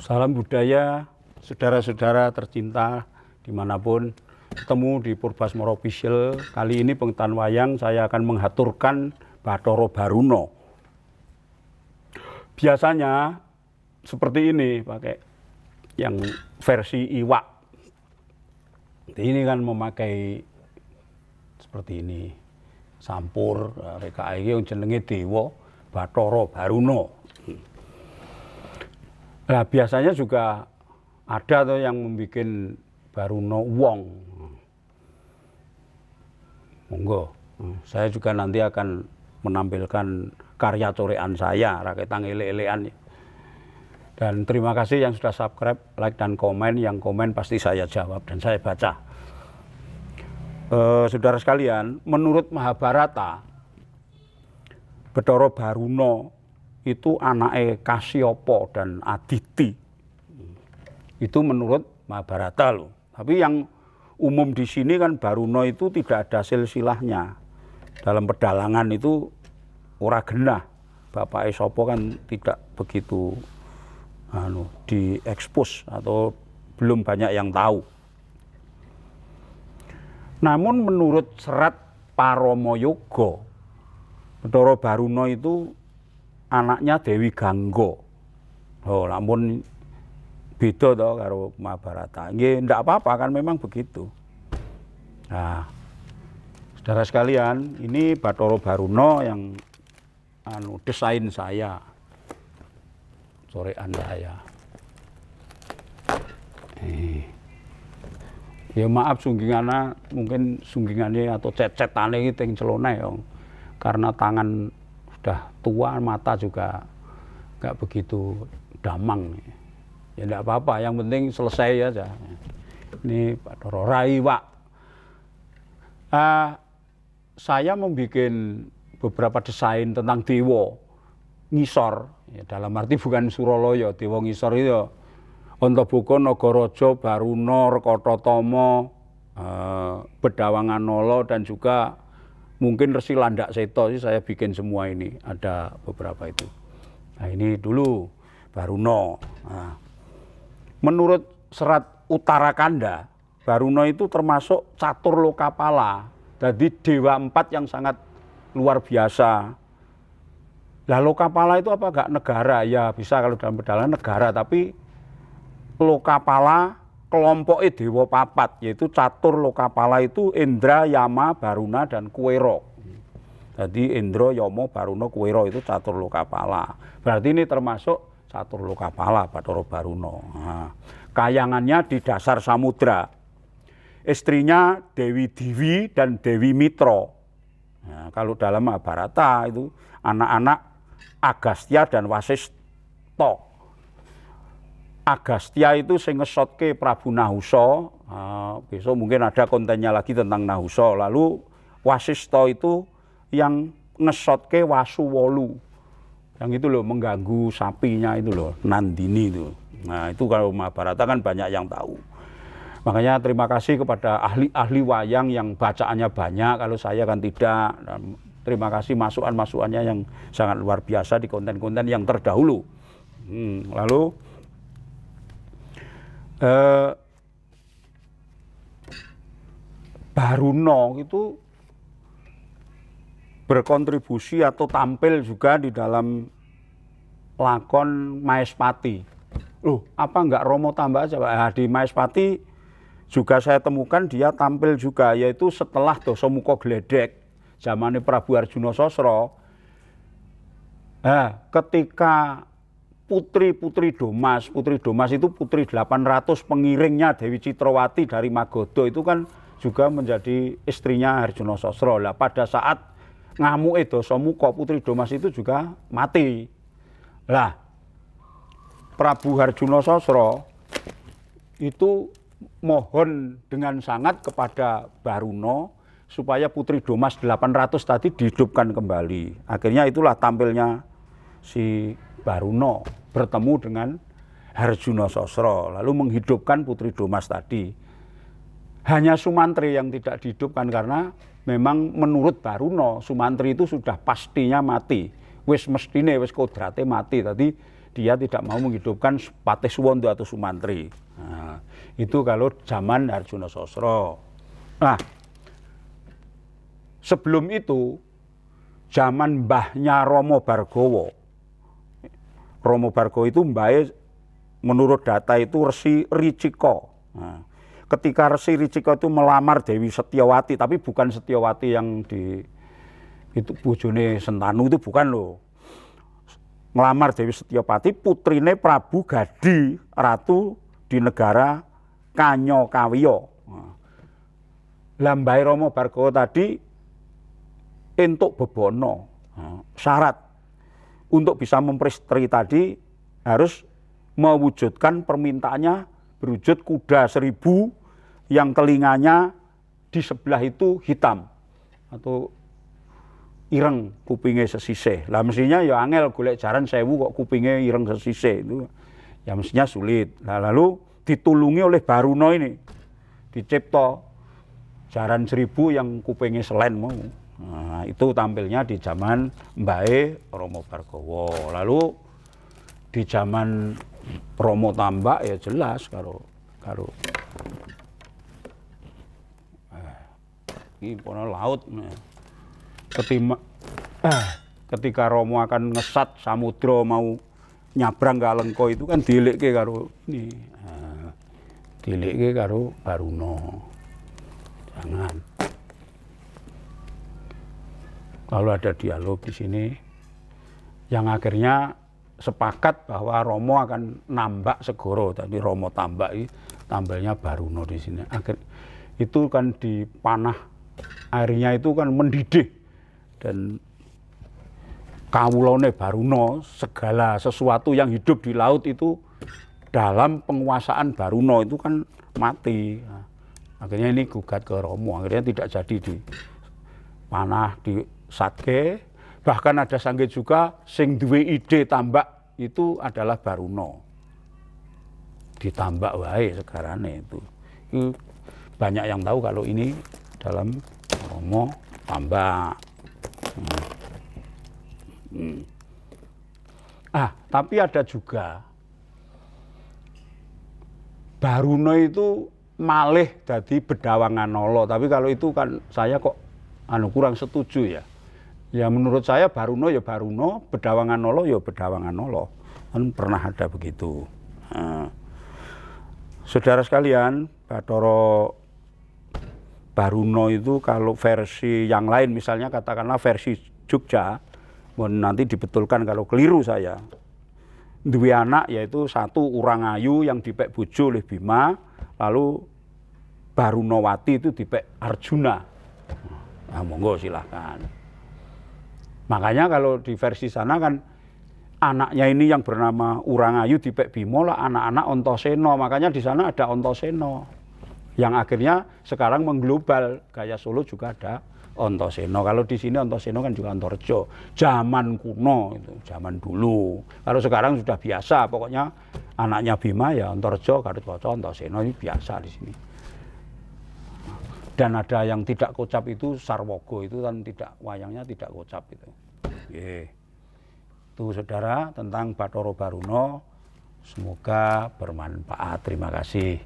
Salam budaya, saudara-saudara tercinta dimanapun, ketemu di Purbasmara Official. Kali ini pengetahuan wayang saya akan menghaturkan Bathara Baruna. Biasanya seperti ini, pakai yang versi iwak. Ini kan memakai seperti ini, sampur, reka iki yang jenenge Dewa Bathara Baruna. Nah, biasanya juga ada tuh yang membuat Baruna wong. Monggo, saya juga nanti akan menampilkan karya corekan saya, raketang elek-elekan. Dan terima kasih yang sudah subscribe, like, dan komen. Yang komen pasti saya jawab dan saya baca. Saudara sekalian, menurut Mahabharata, Bathara Baruna itu anaknya Kasyapa dan Aditi. Itu menurut Mahabharata loh. Tapi yang umum di sini kan Baruna itu tidak ada silsilahnya. Dalam pedalangan itu ora genah. Bapak sapa kan tidak begitu diekspos atau belum banyak yang tahu. Namun menurut serat Paramayoga, Bathara Baruna itu anaknya Dewi Gangga. Oh, namun beda toh karo Mahabharata. Nggih, ndak apa-apa kan memang begitu. Nah, saudara sekalian, ini Bathara Baruna yang desain saya. Corekan saya. Ya maaf sunggingana, mungkin sunggingannya atau cet-cetane iki teng celone ya. Karena tangan sudah tua, mata juga nggak begitu damang. Ya enggak apa-apa, yang penting selesai aja. Ini Bathara Raiwa. Saya membuat beberapa desain tentang dewa ngisor, ya, dalam arti bukan Suralaya. Dewa ngisor itu Antaboga, Nagaraja, Baruna, Rekatatama, Bedawanganala, dan juga mungkin Resi Landakseta sih saya bikin semua ini, ada beberapa itu. Nah, ini dulu Baruna. Nah, menurut serat Uttarakanda, Baruna itu termasuk catur lokapala, jadi dewa 4 yang sangat luar biasa. Lah lokapala itu apa enggak negara? Ya bisa kalau dalam pedalangan negara, tapi lokapala kelompoknya dewa 4, yaitu catur lokapala itu Indra, Yama, Baruna, dan Kuwera. Jadi Indra, Yama, Baruna, Kuwera itu catur lokapala. Berarti ini termasuk catur lokapala Bathara Baruna. Nah, kayangannya di dasar samudra. Istrinya Dewi Diwi dan Dewi Mitra. Nah, kalau dalam Mahabharata itu anak-anak Agastya dan Wasistha. Agastya itu sing ngesotke Prabu Nahusa. Besok mungkin ada kontennya lagi tentang Nahusa. Lalu Wasistha itu yang ngesotke Wasuwolu. Yang itu loh, mengganggu sapinya itu loh, Nandini itu. Nah, itu kalau Mahabharata kan banyak yang tahu. Makanya terima kasih kepada ahli-ahli wayang yang bacaannya banyak, kalau saya kan tidak. Dan terima kasih masukan-masukannya yang sangat luar biasa di konten-konten yang terdahulu. Lalu Baruna itu berkontribusi atau tampil juga di dalam lakon Maespati. Loh, apa enggak Romo tambah aja, Pak? Di Maespati juga saya temukan dia tampil juga, yaitu setelah Dasamuka Gledek, zamannya Prabu Arjuna Sasra. Ketika putri Domas itu putri 800 pengiringnya Dewi Citrawati dari Magoda itu kan juga menjadi istrinya Arjuna Sasra. Lah pada saat ngamuke Dasamuka, putri Domas itu juga mati. Lah Prabu Arjuna Sasra itu mohon dengan sangat kepada Baruna supaya putri Domas 800 tadi dihidupkan kembali. Akhirnya itulah tampilnya si Baruna bertemu dengan Arjuna Sasra, lalu menghidupkan putri Domas tadi. Hanya Sumantri yang tidak dihidupkan karena memang menurut Baruna Sumantri itu sudah pastinya mati. Wis mestine, wis kodrate mati. Tadi dia tidak mau menghidupkan Patih Suwondo atau Sumantri. Nah, itu kalau zaman Harjono Sosro. Nah, sebelum itu zaman mbahnya Romo Bargowo. Romo Bargowo itu mbahnya menurut data itu Resi Riciko. Nah, ketika Resi Riciko itu melamar Dewi Setyawati, tapi bukan Setyawati yang di itu bojone Sentanu itu bukan loh. Ngelamar Dewi Setyawati putrine Prabu Gadi Ratu di negara Kanyo Kawiyo. Lambai Romo Bargowo tadi entuk bebono. Syarat untuk bisa memperistri tadi harus mewujudkan permintaannya berwujud kuda 1000 yang telinganya di sebelah itu hitam atau ireng kupingnya sesisih. Lah mestinya ya angel golek jaran 1000 kok kupingnya ireng sesisih itu ya mestinya sulit. Nah, lalu ditulungi oleh Baruno ini dicipta jaran 1000 yang kupingnya selen mau. Nah, itu tampilnya di zaman Mbae Romo Bargowo. Lalu di zaman Romo Tambak ya jelas kalau ini pono laut. Ketika Romo akan ngesat samudra mau nyabrang ke Alengka itu kan dilekke karo ini. Dilekke karo Baruno. Jangan. Lalu ada dialog di sini yang akhirnya sepakat bahwa Romo akan nambak segoro. Tadi Romo tambak ini tampilnya Baruno di sini. Akhir itu kan di panah airnya itu kan mendidih dan kawulane Baruno segala sesuatu yang hidup di laut itu dalam penguasaan Baruno itu kan mati. Nah, akhirnya ini gugat ke Romo. Akhirnya tidak jadi di panah di Satke. Bahkan ada sangge juga sing duwe ide tambak itu adalah Baruno. Ditambak wae segarane itu. Banyak yang tahu kalau ini dalam Romo tambak. Tapi ada juga Baruno itu malih dadi Bedawanganala. Tapi kalau itu kan saya kok kurang setuju ya. Ya menurut saya Baruno ya Baruno, Bedawanganala ya Bedawanganala. Kan pernah ada begitu. Saudara sekalian, Bathara Baruno itu kalau versi yang lain misalnya katakanlah versi Jogja, nanti dibetulkan kalau keliru saya. Duwe anak yaitu satu Urangayu yang dipek bojo oleh Bima, lalu Barunowati itu dipek Arjuna. Nah, monggo silahkan. Makanya kalau di versi sana kan anaknya ini yang bernama Urangayu dipek Bima lah anak-anak Antasena. Makanya di sana ada Antasena. Yang akhirnya sekarang mengglobal. Gaya Solo juga ada Antasena. Kalau di sini Antasena kan juga Antareja. Zaman kuno itu, zaman dulu. Kalau sekarang sudah biasa, pokoknya anaknya Bima ya Antareja, Gathotkaca, Antasena ini biasa di sini. Dan ada yang tidak kocap itu Sarwogo itu kan tidak wayangnya tidak kocap itu. Itu saudara tentang Bathara Baruno. Semoga bermanfaat. Terima kasih.